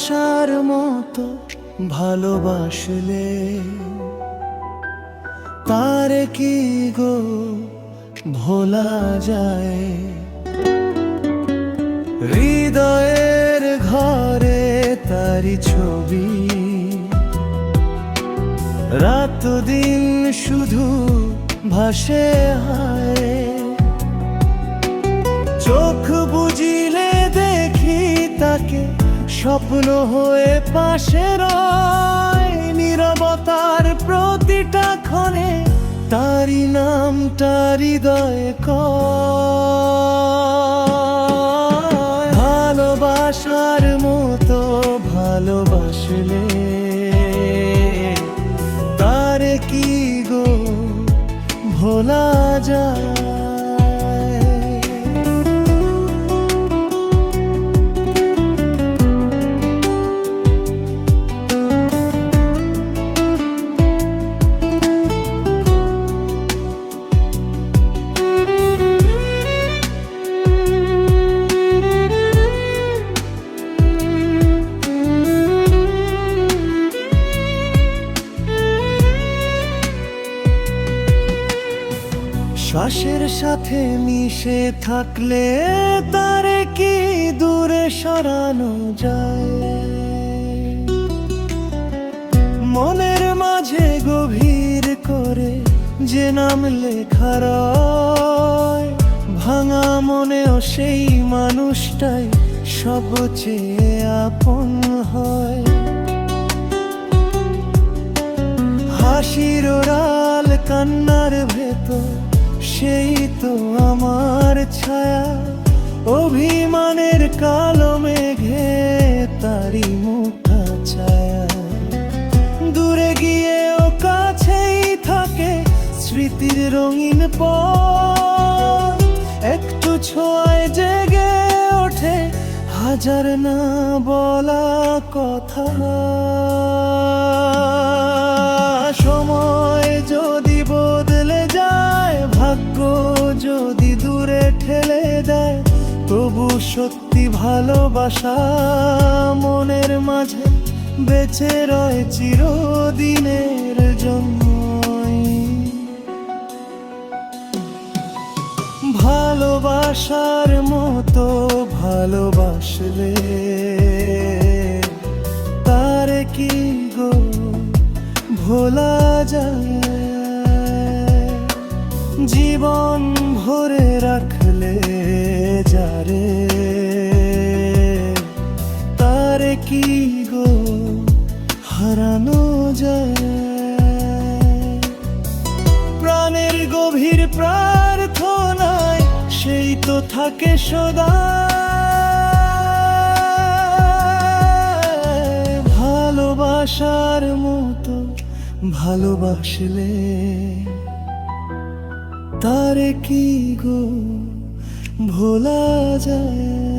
ভালোবাসার মতো ভালোবাসলে তারে কি গো ভোলা যায়? হৃদয়ের ঘরে তারি ছবি, রাত দিন শুধু ভাসে হায়। চোখ বুঝিলে দেখি তাকে, স্বপ্ন হয়ে পাশে রয়। নীরবতার প্রতিটা ক্ষণে তারি নামটা হৃদয়ে কয়। ভালোবাসার মতো ভালোবাসলে তারে কি গো ভোলা যায়? শ্বাসের সাথে মিশে থাকলে তারে কি দূরে সরানো যায়? মনের মাঝে গভীর করে যে নাম লেখা রয়, ভাঙা মনেও সেই মানুষটাই সবচেয়ে আপন হয়। হাসির ওরাল কান্নার ভেতর সেই তো আমার ছায়া। অভিমানের কালো মেঘে তারি মুখা ছায়া। দূরে গিয়েও কাছেই থাকে স্মৃতির রঙিন পথ। একটু ছোঁয়ায় জেগে ওঠে হাজার না বলা কথা। সময় যদি বদলে যায়, ভাগ্য যদি দূরে ঠেলে দেয়, তবু সত্যি ভালোবাসা মনের মাঝে বেঁচে রয় চিরদিনের জন্যই। ভালোবাসার মতো ভালোবাসলে তারে কি গো ভোলা যায়? জীবন ভরে রাখলে যারে তারে কি গো হারানো যায়? প্রাণের গভীর প্রার্থনায় সেই তো থাকে সদা। ভালোবাসার মতো ভালোবাসলে তারে কি গো ভোলা যায়?